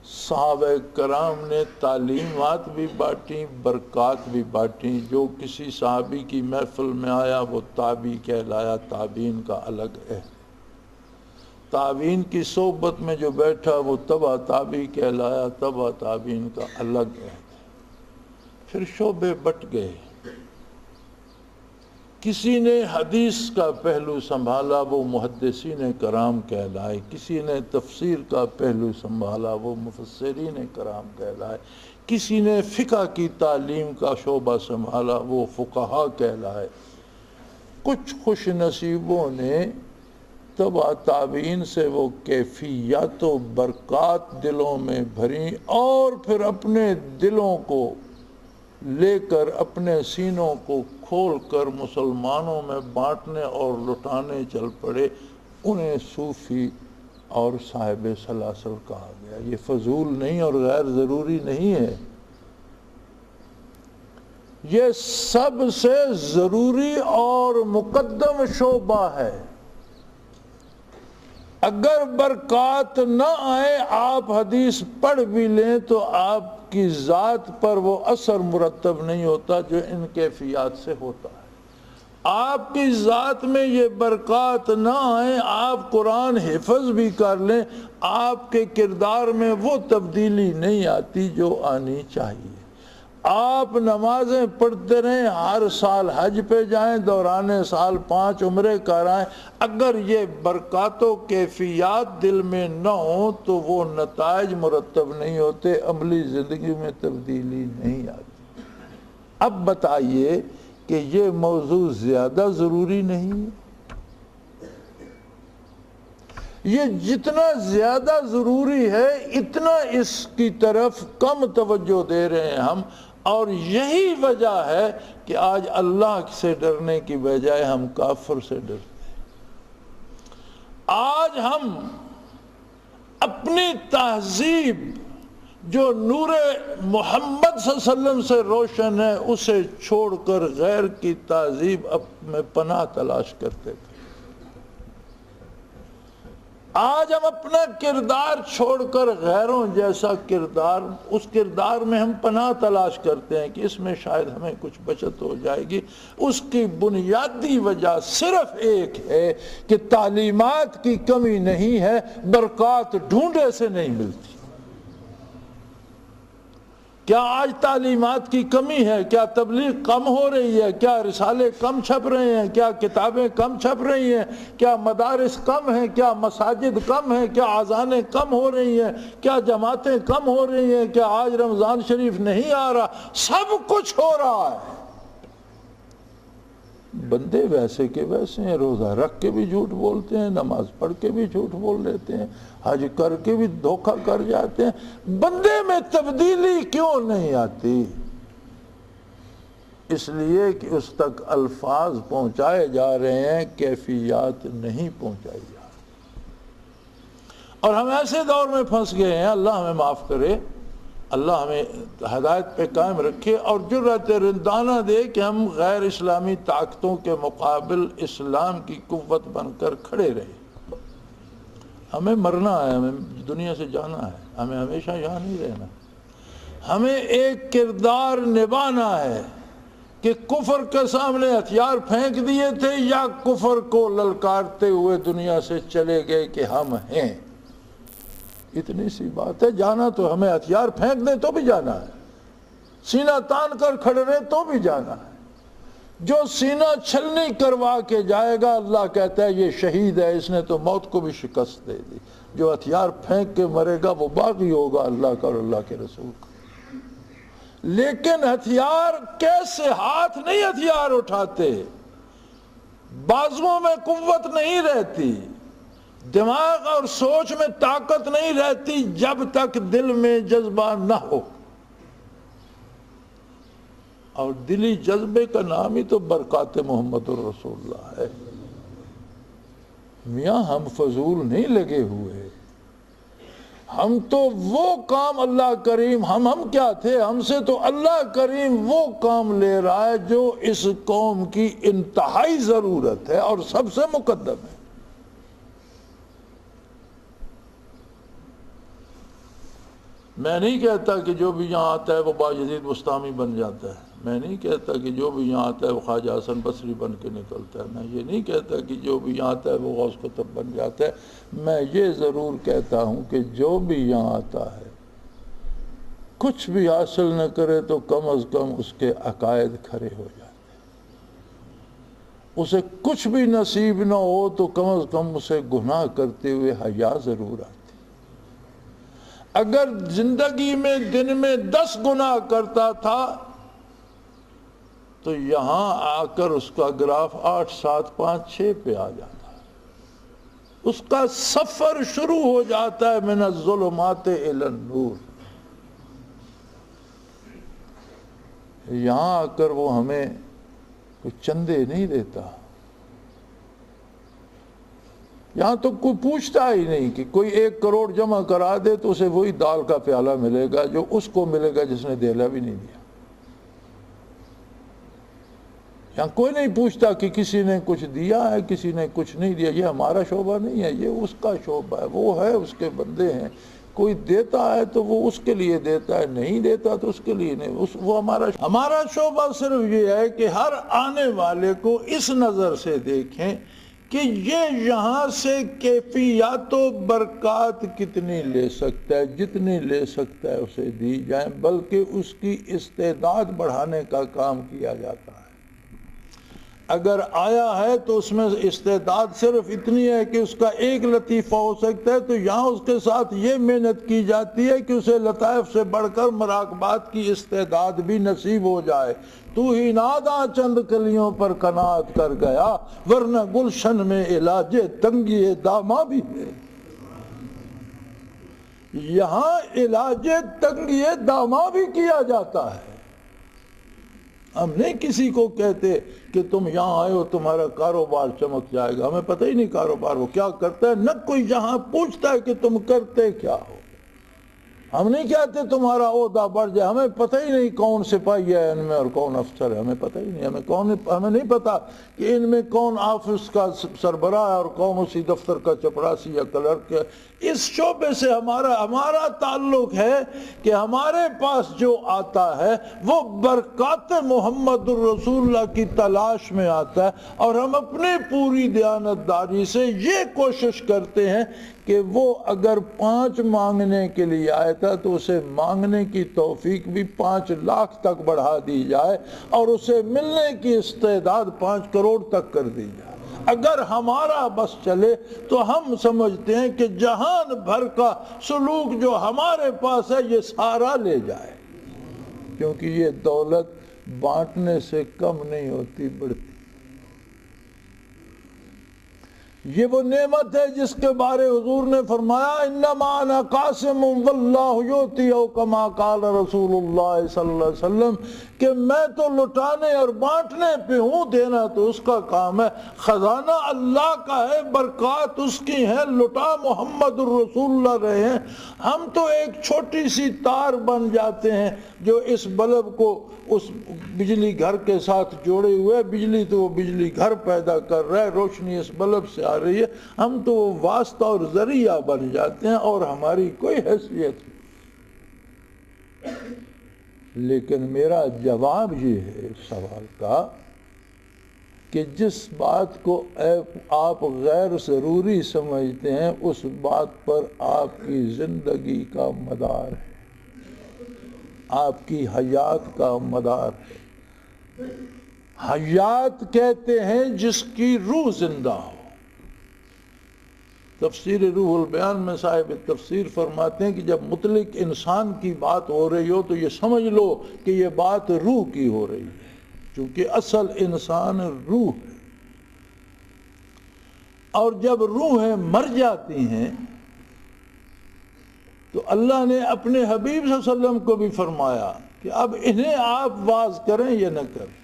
صحابہ کرام نے تعلیمات بھی بانٹیں، برکات بھی بانٹیں۔ جو کسی صحابی کی محفل میں آیا وہ تابعی کہلایا، تابعین کا الگ ہے۔ تابعین کی صحبت میں جو بیٹھا وہ تبع تابعی کہلایا، تبع تابعین کا الگ ہے۔ پھر شعبے بٹ گئے، کسی نے حدیث کا پہلو سنبھالا وہ محدثین کرام کہلائے، کسی نے تفسیر کا پہلو سنبھالا وہ مفسرین کرام کہلائے، کسی نے فقہ کی تعلیم کا شعبہ سنبھالا وہ فقہا کہلائے۔ کچھ خوش نصیبوں نے تبع تابعین سے وہ کیفیات و برکات دلوں میں بھریں اور پھر اپنے دلوں کو لے کر اپنے سینوں کو کھول کر مسلمانوں میں بانٹنے اور لٹانے چل پڑے۔ انہیں صوفی اور صاحب سلاسل کہا گیا۔ یہ فضول نہیں اور غیر ضروری نہیں ہے، یہ سب سے ضروری اور مقدم شعبہ ہے۔ اگر برکات نہ آئے، آپ حدیث پڑھ بھی لیں تو آپ کی ذات پر وہ اثر مرتب نہیں ہوتا جو ان کیفیات سے ہوتا ہے۔ آپ کی ذات میں یہ برکات نہ آئے، آپ قرآن حفظ بھی کر لیں، آپ کے کردار میں وہ تبدیلی نہیں آتی جو آنی چاہیے۔ آپ نمازیں پڑھتے رہیں، ہر سال حج پہ جائیں، دوران سال 5 عمرے کرائیں، اگر یہ برکات و کیفیات دل میں نہ ہوں تو وہ نتائج مرتب نہیں ہوتے، عملی زندگی میں تبدیلی نہیں آتی۔ اب بتائیے کہ یہ موضوع زیادہ ضروری نہیں ہے؟ یہ جتنا زیادہ ضروری ہے اتنا اس کی طرف کم توجہ دے رہے ہیں ہم، اور یہی وجہ ہے کہ آج اللہ سے ڈرنے کی بجائے ہم کافر سے ڈرتے ہیں۔ آج ہم اپنی تہذیب جو نور محمد صلی اللہ علیہ وسلم سے روشن ہے اسے چھوڑ کر غیر کی تہذیب میں پناہ تلاش کرتے تھے۔ آج ہم اپنا کردار چھوڑ کر غیروں جیسا کردار، اس کردار میں ہم پناہ تلاش کرتے ہیں کہ اس میں شاید ہمیں کچھ بچت ہو جائے گی۔ اس کی بنیادی وجہ صرف ایک ہے کہ تعلیمات کی کمی نہیں ہے، برکات ڈھونڈے سے نہیں ملتی۔ کیا آج تعلیمات کی کمی ہے؟ کیا تبلیغ کم ہو رہی ہے؟ کیا رسالے کم چھپ رہے ہیں؟ کیا کتابیں کم چھپ رہی ہیں؟ کیا مدارس کم ہیں؟ کیا مساجد کم ہیں؟ کیا اذانیں کم ہو رہی ہیں؟ کیا جماعتیں کم ہو رہی ہیں؟ کیا آج رمضان شریف نہیں آ رہا؟ سب کچھ ہو رہا ہے۔ بندے ویسے کے ویسے ہیں، روزہ رکھ کے بھی جھوٹ بولتے ہیں، نماز پڑھ کے بھی جھوٹ بول لیتے ہیں، حج کر کے بھی دھوکہ کر جاتے ہیں۔ بندے میں تبدیلی کیوں نہیں آتی؟ اس لیے کہ اس تک الفاظ پہنچائے جا رہے ہیں، کیفیات نہیں پہنچائی جا رہی۔ اور ہم ایسے دور میں پھنس گئے ہیں، اللہ ہمیں معاف کرے، اللہ ہمیں ہدایت پہ قائم رکھے اور جرأت رندانہ دے کہ ہم غیر اسلامی طاقتوں کے مقابل اسلام کی قوت بن کر کھڑے رہے۔ ہمیں مرنا ہے، ہمیں دنیا سے جانا ہے، ہمیں ہمیشہ یہاں نہیں رہنا۔ ہمیں ایک کردار نبھانا ہے کہ کفر کے سامنے ہتھیار پھینک دیے تھے یا کفر کو للکارتے ہوئے دنیا سے چلے گئے کہ ہم ہیں۔ اتنی سی بات ہے، جانا تو ہمیں ہتھیار پھینک دیں تو بھی جانا ہے، سینہ تان کر کھڑے رہے تو بھی جانا ہے۔ جو سینہ چھلنی کروا کے جائے گا اللہ کہتا ہے یہ شہید ہے، اس نے تو موت کو بھی شکست دے دی۔ جو ہتھیار پھینک کے مرے گا وہ باقی ہوگا اللہ کا اور اللہ کے رسول کا۔ لیکن ہتھیار کیسے ہاتھ نہیں ہتھیار اٹھاتے، بازوؤں میں قوت نہیں رہتی، دماغ اور سوچ میں طاقت نہیں رہتی جب تک دل میں جذبہ نہ ہو۔ اور دلی جذبے کا نام ہی تو برکات محمد الرسول اللہ ہے۔ میاں ہم فضول نہیں لگے ہوئے، ہم تو وہ کام اللہ کریم، ہم کیا تھے، ہم سے تو اللہ کریم وہ کام لے رہا ہے جو اس قوم کی انتہائی ضرورت ہے اور سب سے مقدم ہے۔ میں نہیں کہتا کہ جو بھی یہاں آتا ہے وہ بایزید بستامی بن جاتا ہے، میں نہیں کہتا کہ جو بھی یہاں آتا ہے وہ خواجہ حسن بصری بن کے نکلتا ہے، میں یہ نہیں کہتا کہ جو بھی یہاں آتا ہے وہ غوث قطب بن جاتا ہے، میں یہ ضرور کہتا ہوں کہ جو بھی یہاں آتا ہے کچھ بھی حاصل نہ کرے تو کم از کم اس کے عقائد کھڑے ہو جاتے ہیں، اسے کچھ بھی نصیب نہ ہو تو کم از کم اسے گناہ کرتے ہوئے حیا ضرور آتی۔ اگر زندگی میں دن میں 10 گناہ کرتا تھا تو یہاں آ کر اس کا گراف 8 7 5 6 پہ آ جاتا ہے، اس کا سفر شروع ہو جاتا ہے من الظلمات الی النور۔ یہاں آ کر وہ ہمیں کوئی چندے نہیں دیتا، یہاں تو کوئی پوچھتا ہی نہیں کہ کوئی 1 کروڑ جمع کرا دے تو اسے وہی دال کا پیالہ ملے گا جو اس کو ملے گا جس نے دہلا بھی نہیں دیا۔ یہاں کوئی نہیں پوچھتا کہ کسی نے کچھ دیا ہے کسی نے کچھ نہیں دیا، یہ ہمارا شعبہ نہیں ہے، یہ اس کا شعبہ ہے، وہ ہے اس کے بندے ہیں، کوئی دیتا ہے تو وہ اس کے لیے دیتا ہے، نہیں دیتا تو اس کے لیے نہیں، وہ ہمارا شعبہ صرف یہ ہے کہ ہر آنے والے کو اس نظر سے دیکھیں کہ یہ یہاں سے کیفیات و برکات کتنی لے سکتا ہے، جتنی لے سکتا ہے اسے دی جائیں، بلکہ اس کی استعداد بڑھانے کا کام کیا جاتا ہے۔ اگر آیا ہے تو اس میں استعداد صرف اتنی ہے کہ اس کا ایک لطیفہ ہو سکتا ہے تو یہاں اس کے ساتھ یہ محنت کی جاتی ہے کہ اسے لطائف سے بڑھ کر مراقبات کی استعداد بھی نصیب ہو جائے۔ تو ہی نادا چند کلیوں پر قناعت کر گیا، ورنہ گلشن میں علاج تنگی داما بھی ہے۔ یہاں علاج تنگی داما بھی کیا جاتا ہے۔ ہم نہیں کسی کو کہتے کہ تم یہاں آئے ہو تمہارا کاروبار چمک جائے گا، ہمیں پتہ ہی نہیں کاروبار وہ کیا کرتا ہے، نہ کوئی یہاں پوچھتا ہے کہ تم کرتے کیا ہو۔ ہم نہیں کہتے تمہارا عہدہ بڑھ جائے، ہمیں پتہ ہی نہیں کون سپاہی ہے ان میں اور کون افسر ہے، ہمیں پتہ ہی نہیں، ہمیں نہیں پتہ کہ ان میں کون آفس کا سربراہ ہے اور کون اسی دفتر کا چپراسی یا کلرک ہے۔ اس شعبے سے ہمارا تعلق ہے کہ ہمارے پاس جو آتا ہے وہ برکات محمد الرسول اللہ کی تلاش میں آتا ہے، اور ہم اپنے پوری دیانتداری سے یہ کوشش کرتے ہیں کہ وہ اگر 5 مانگنے کے لیے آیا تھا تو اسے مانگنے کی توفیق بھی 5 لاکھ تک بڑھا دی جائے اور اسے ملنے کی استعداد 5 کروڑ تک کر دی جائے۔ اگر ہمارا بس چلے تو ہم سمجھتے ہیں کہ جہان بھر کا سلوک جو ہمارے پاس ہے یہ سارا لے جائے، کیونکہ یہ دولت بانٹنے سے کم نہیں ہوتی، بڑھتی۔ یہ وہ نعمت ہے جس کے بارے حضور نے فرمایا انما انا قاسم واللہ یؤتی، او کما قال رسول اللہ صلی اللہ علیہ وسلم، کہ میں تو لٹانے اور بانٹنے پہ ہوں، دینا تو اس کا کام ہے، خزانہ اللہ کا ہے، برکات اس کی ہیں، لٹا محمد الرسول اللہ رہے ہیں، ہم تو ایک چھوٹی سی تار بن جاتے ہیں جو اس بلب کو اس بجلی گھر کے ساتھ جوڑے ہوئے، بجلی تو وہ بجلی گھر پیدا کر رہا ہے، روشنی اس بلب سے آ رہی ہے، ہم تو وہ واسطہ اور ذریعہ بن جاتے ہیں اور ہماری کوئی حیثیت نہیں۔ لیکن میرا جواب یہ ہے اس سوال کا کہ جس بات کو آپ غیر ضروری سمجھتے ہیں اس بات پر آپ کی زندگی کا مدار ہے، آپ کی حیات کا مدار ہے۔ حیات کہتے ہیں جس کی روح زندہ ہو۔ تفسیر روح البیان میں صاحب تفسیر فرماتے ہیں کہ جب مطلق انسان کی بات ہو رہی ہو تو یہ سمجھ لو کہ یہ بات روح کی ہو رہی ہے، چونکہ اصل انسان روح ہے، اور جب روحیں مر جاتی ہیں تو اللہ نے اپنے حبیب صلی اللہ علیہ وسلم کو بھی فرمایا کہ اب انہیں آپ واعظ کریں یا نہ کریں،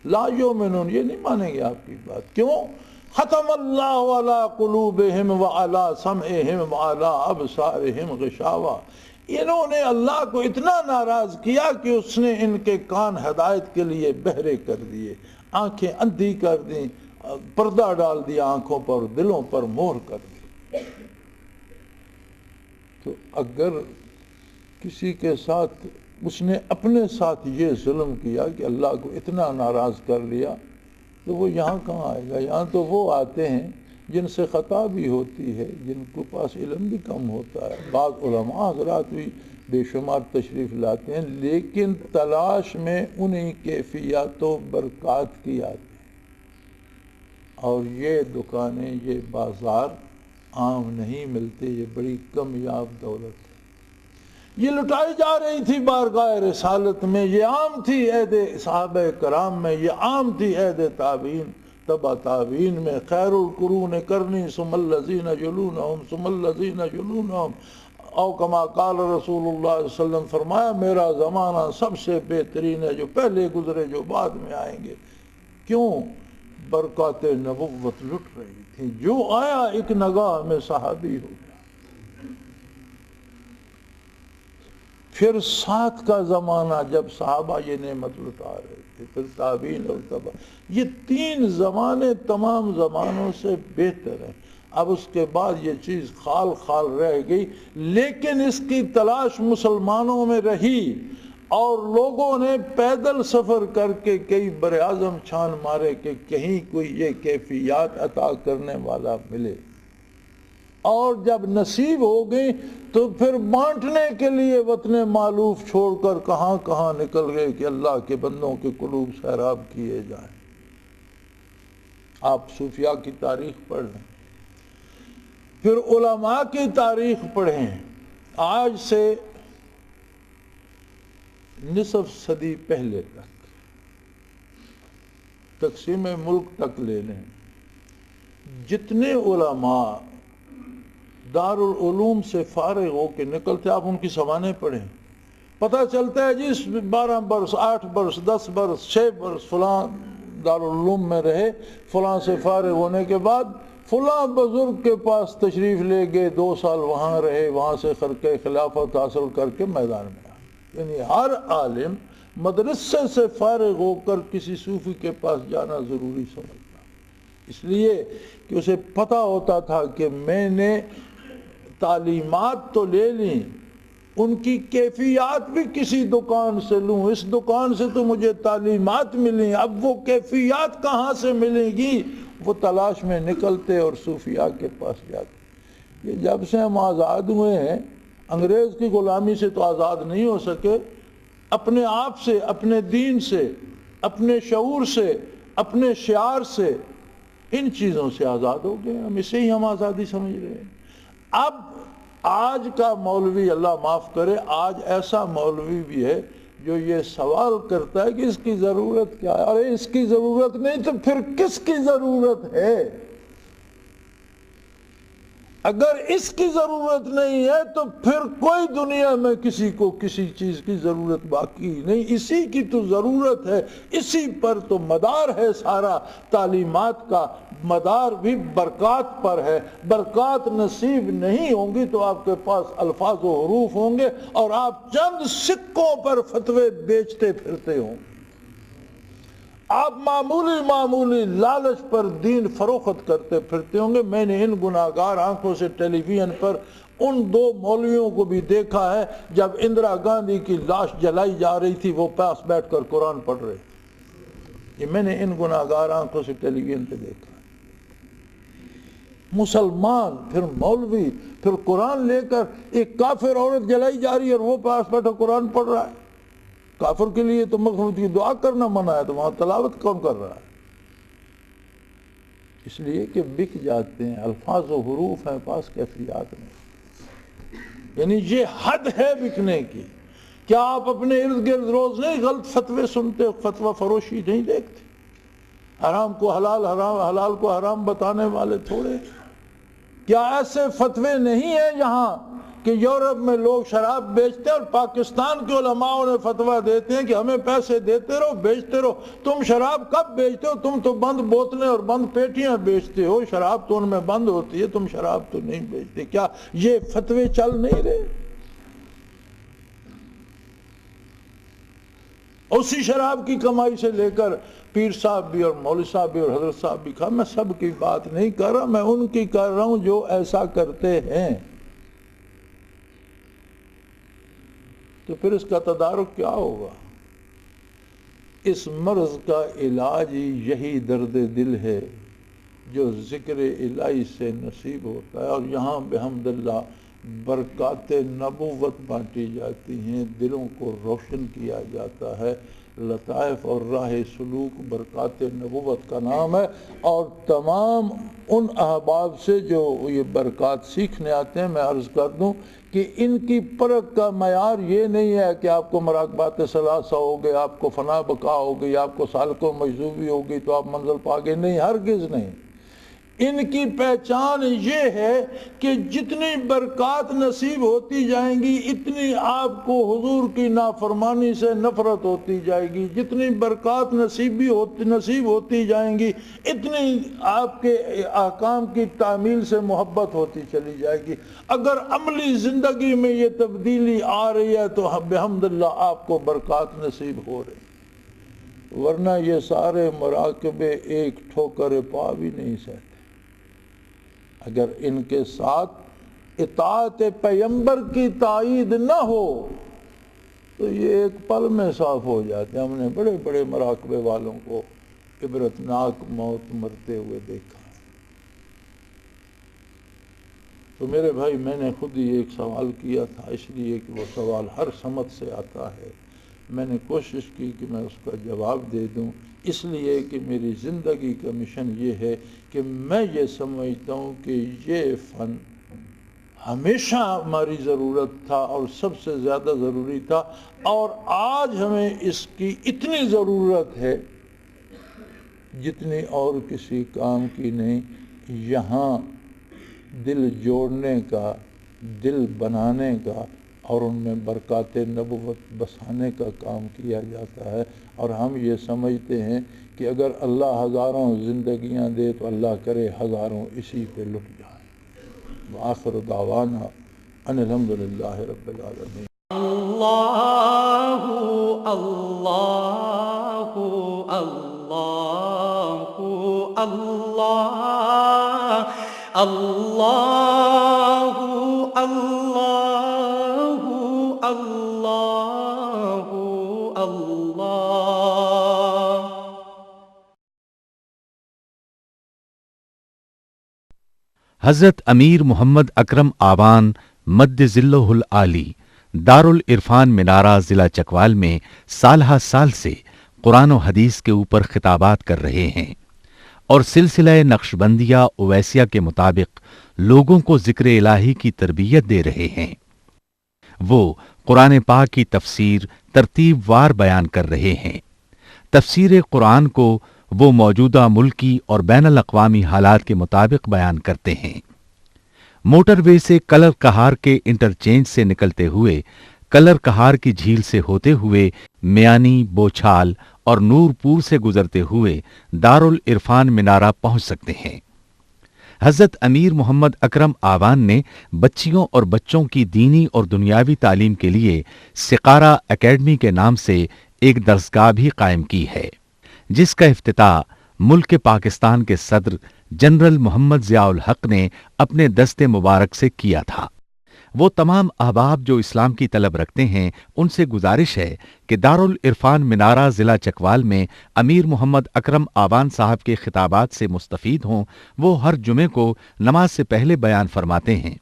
لا یؤمنون، یہ نہیں مانیں گے آپ کی بات۔ کیوں؟ ختم اللہ علی قلوبہم وعلی سمعہم وعلی ابصارہم غشاوہ، انہوں نے اللہ کو اتنا ناراض کیا کہ اس نے ان کے کان ہدایت کے لیے بہرے کر دیے، آنکھیں اندھی کر دیں، پردہ ڈال دیا آنکھوں پر، دلوں پر مہر کر دی۔ تو اگر کسی کے ساتھ اس نے اپنے ساتھ یہ ظلم کیا کہ اللہ کو اتنا ناراض کر لیا، تو وہ یہاں کہاں آئے گا؟ یہاں تو وہ آتے ہیں جن سے خطا بھی ہوتی ہے، جن کے پاس علم بھی کم ہوتا ہے، بعض علماء حضرات بھی بے شمار تشریف لاتے ہیں، لیکن تلاش میں انہیں کیفیات و برکات کی آتی ہے۔ اور یہ دکانیں، یہ بازار عام نہیں ملتے، یہ بڑی کمیاب دولت ہے۔ یہ لٹائی جا رہی تھی بارگاہ رسالت میں، یہ عام تھی عہد صحابہ کرام میں، یہ عام تھی عہد تابعین تبع تابعین میں، خیر القرون قرنی ثم الذین یلونہم ثم الذین یلونہم، او کما قال رسول اللہ صلی اللہ علیہ وسلم، فرمایا میرا زمانہ سب سے بہترین ہے، جو پہلے گزرے جو بعد میں آئیں گے۔ کیوں؟ برکات نبوت لٹ رہی تھی، جو آیا ایک نگاہ میں صحابی ہو گیا۔ پھر ساتھ کا زمانہ جب صحابہ یہ نعمت لٹا رہے تھے، پھر تابعین اور تبع، یہ تین زمانے تمام زمانوں سے بہتر ہیں۔ اب اس کے بعد یہ چیز خال خال رہ گئی، لیکن اس کی تلاش مسلمانوں میں رہی، اور لوگوں نے پیدل سفر کر کے کئی بر اعظم چھان مارے کہ کہیں کوئی یہ کیفیات عطا کرنے والا ملے، اور جب نصیب ہو گئی تو پھر بانٹنے کے لیے وطن مالوف چھوڑ کر کہاں کہاں نکل گئے کہ اللہ کے بندوں کے قلوب سیراب کیے جائیں۔ آپ صوفیاء کی تاریخ پڑھ لیں، پھر علماء کی تاریخ پڑھیں، آج سے نصف صدی پہلے تک، تقسیم ملک تک لے لیں، جتنے علماء دارالعلوم سے فارغ ہو کے نکلتے، آپ ان کی سوانح پڑھیں، پتہ چلتا ہے جی 12 برس 8 برس 10 برس 6 برس فلاں دارالعلوم میں رہے، فلاں سے فارغ ہونے کے بعد فلاں بزرگ کے پاس تشریف لے گئے، 2 سال وہاں رہے، وہاں سے خرقہ خلافت حاصل کر کے میدان میں آئے۔ یعنی ہر عالم مدرسے سے فارغ ہو کر کسی صوفی کے پاس جانا ضروری سمجھتا، اس لیے کہ اسے پتہ ہوتا تھا کہ میں نے تعلیمات تو لے لیں، ان کی کیفیات بھی کسی دکان سے لوں، اس دکان سے تو مجھے تعلیمات ملیں، اب وہ کیفیات کہاں سے ملیں گی؟ وہ تلاش میں نکلتے اور صوفیاء کے پاس جاتے۔ یہ جب سے ہم آزاد ہوئے ہیں، انگریز کی غلامی سے تو آزاد نہیں ہو سکے، اپنے آپ سے، اپنے دین سے، اپنے شعور سے، اپنے شعار سے، ان چیزوں سے آزاد ہو گئے، ہم اسے ہی ہم آزادی سمجھ رہے ہیں۔ اب آج کا مولوی، اللہ معاف کرے، آج ایسا مولوی بھی ہے جو یہ سوال کرتا ہے کہ اس کی ضرورت کیا ہے؟ ارے اس کی ضرورت نہیں تو پھر کس کی ضرورت ہے؟ اگر اس کی ضرورت نہیں ہے تو پھر کوئی دنیا میں کسی کو کسی چیز کی ضرورت باقی نہیں، اسی کی تو ضرورت ہے، اسی پر تو مدار ہے سارا، تعلیمات کا مدار بھی برکات پر ہے۔ برکات نصیب نہیں ہوں گی تو آپ کے پاس الفاظ و حروف ہوں گے اور آپ چند سکوں پر فتوے بیچتے پھرتے ہوں، آپ معمولی لالچ پر دین فروخت کرتے پھرتے ہوں گے۔ میں نے ان گناہگار آنکھوں سے ٹیلی ویژن پر ان 2 مولویوں کو بھی دیکھا ہے، جب اندرا گاندھی کی لاش جلائی جا رہی تھی وہ پاس بیٹھ کر قرآن پڑھ رہے تھے، یہ میں نے ان گناہگار آنکھوں سے ٹیلی ویژن پہ دیکھا۔ مسلمان، پھر مولوی، پھر قرآن لے کر ایک کافر عورت جلائی جا رہی ہے اور وہ پاس بیٹھا قرآن پڑھ رہا ہے۔ کافر کے لیے تو مغفرت کی دعا کرنا منع ہے، تو وہاں تلاوت کون کر رہا ہے؟ اس لیے کہ بک جاتے ہیں، الفاظ و حروف ہیں پاس، کیفیات نہیں۔ یعنی یہ حد ہے بکنے کی۔ کیا آپ اپنے ارد گرد روز نہیں غلط فتوے سنتے، فتوہ فروشی نہیں دیکھتے؟ حرام کو حلال، حلال کو حرام بتانے والے تھوڑے؟ کیا ایسے فتوے نہیں ہیں یہاں کہ یورپ میں لوگ شراب بیچتے ہیں اور پاکستان کے علماء نے فتویٰ دیتے ہیں کہ ہمیں پیسے دیتے رہو، بیچتے رہو؟ تم شراب کب بیچتے ہو؟ تم تو بند بوتلیں اور بند پیٹیاں بیچتے ہو، شراب تو ان میں بند ہوتی ہے، تم شراب تو نہیں بیچتے۔ کیا یہ فتوے چل نہیں رہے؟ اسی شراب کی کمائی سے لے کر پیر صاحب بھی اور مولوی صاحب بھی اور حضرت صاحب بھی کھا۔ میں سب کی بات نہیں کر رہا، میں ان کی کر رہا ہوں جو ایسا کرتے ہیں۔ تو پھر اس کا تدارک کیا ہوگا؟ اس مرض کا علاج یہی درد دل ہے جو ذکر الہی سے نصیب ہوتا ہے، اور یہاں بحمد اللہ برکات نبوت بانٹی جاتی ہیں، دلوں کو روشن کیا جاتا ہے۔ لطائف اور راہ سلوک برکات نبوت کا نام ہے، اور تمام ان احباب سے جو یہ برکات سیکھنے آتے ہیں، میں عرض کر دوں کہ ان کی پرکھ کا معیار یہ نہیں ہے کہ آپ کو مراقبات ثلاثہ ہو گئے، آپ کو فنا بقا ہو گئی، آپ کو سالک و مجذوبی ہو گئی تو آپ منزل پا گئے، نہیں، ہرگز نہیں۔ ان کی پہچان یہ ہے کہ جتنی برکات نصیب ہوتی جائیں گی اتنی آپ کو حضور کی نافرمانی سے نفرت ہوتی جائے گی، جتنی برکات نصیب ہوتی جائیں گی اتنی آپ کے احکام کی تعمیل سے محبت ہوتی چلی جائے گی۔ اگر عملی زندگی میں یہ تبدیلی آ رہی ہے تو بحمد اللہ آپ کو برکات نصیب ہو رہی، ورنہ یہ سارے مراقبے ایک ٹھوکر پا بھی نہیں سکتے۔ اگر ان کے ساتھ اطاعت پیغمبر کی تائید نہ ہو تو یہ ایک پل میں صاف ہو جاتے ہیں۔ ہم نے بڑے بڑے مراقبے والوں کو عبرتناک موت مرتے ہوئے دیکھا۔ تو میرے بھائی، میں نے خود ہی ایک سوال کیا تھا، اس لیے کہ وہ سوال ہر سمت سے آتا ہے، میں نے کوشش کی کہ میں اس کا جواب دے دوں، اس لیے کہ میری زندگی کا مشن یہ ہے کہ میں یہ سمجھتا ہوں کہ یہ فن ہمیشہ ہماری ضرورت تھا اور سب سے زیادہ ضروری تھا، اور آج ہمیں اس کی اتنی ضرورت ہے جتنی اور کسی کام کی نہیں۔ یہاں دل جوڑنے کا، دل بنانے کا اور ان میں برکات نبوت بسانے کا کام کیا جاتا ہے، اور ہم یہ سمجھتے ہیں کہ اگر اللہ ہزاروں زندگیاں دے تو اللہ کرے ہزاروں اسی پہ لٹ جائیں۔ وآخر دعوانا ان الحمدللہ رب العالمین۔ اللہ اللہ اللہ اللہ اللہ اللہ اللہ اللہ۔ حضرت امیر محمد اکرم آوان مد ظلہ العالی دارالعرفان منارہ ضلع چکوال میں سالہ سال سے قرآن و حدیث کے اوپر خطابات کر رہے ہیں اور سلسلہ نقشبندیہ اویسیہ کے مطابق لوگوں کو ذکر الہی کی تربیت دے رہے ہیں۔ وہ قرآن پاک کی تفسیر ترتیب وار بیان کر رہے ہیں۔ تفسیر قرآن کو وہ موجودہ ملکی اور بین الاقوامی حالات کے مطابق بیان کرتے ہیں۔ موٹر وے سے کلر کہار کے انٹرچینج سے نکلتے ہوئے کلر کہار کی جھیل سے ہوتے ہوئے میانی، بوچھال اور نور پور سے گزرتے ہوئے دارالعرفان منارہ پہنچ سکتے ہیں۔ حضرت امیر محمد اکرم آوان نے بچیوں اور بچوں کی دینی اور دنیاوی تعلیم کے لیے سقارہ اکیڈمی کے نام سے ایک درسگاہ بھی قائم کی ہے، جس کا افتتاح ملک پاکستان کے صدر جنرل محمد ضیاء الحق نے اپنے دست مبارک سے کیا تھا۔ وہ تمام احباب جو اسلام کی طلب رکھتے ہیں ان سے گزارش ہے کہ دارالعرفان منارہ ضلع چکوال میں امیر محمد اکرم آوان صاحب کے خطابات سے مستفید ہوں۔ وہ ہر جمعے کو نماز سے پہلے بیان فرماتے ہیں۔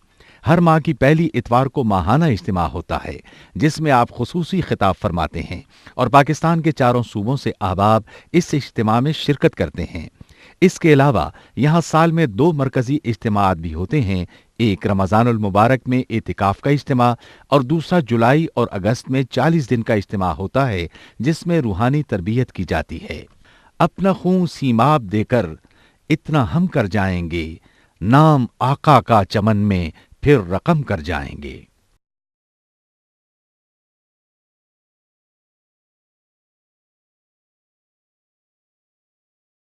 ہر ماہ کی پہلی اتوار کو ماہانہ اجتماع ہوتا ہے جس میں آپ خصوصی خطاب فرماتے ہیں اور پاکستان کے چاروں صوبوں سے احباب اس اجتماع میں شرکت کرتے ہیں۔ اس کے علاوہ یہاں سال میں 2 مرکزی اجتماعات بھی ہوتے ہیں، ایک رمضان المبارک میں اعتکاف کا اجتماع اور دوسرا جولائی اور اگست میں 40 دن کا اجتماع ہوتا ہے جس میں روحانی تربیت کی جاتی ہے۔ اپنا خون سیماب دے کر اتنا ہم کر جائیں گے، نام آقا کا چمن میں پھر رقم کر جائیں گے۔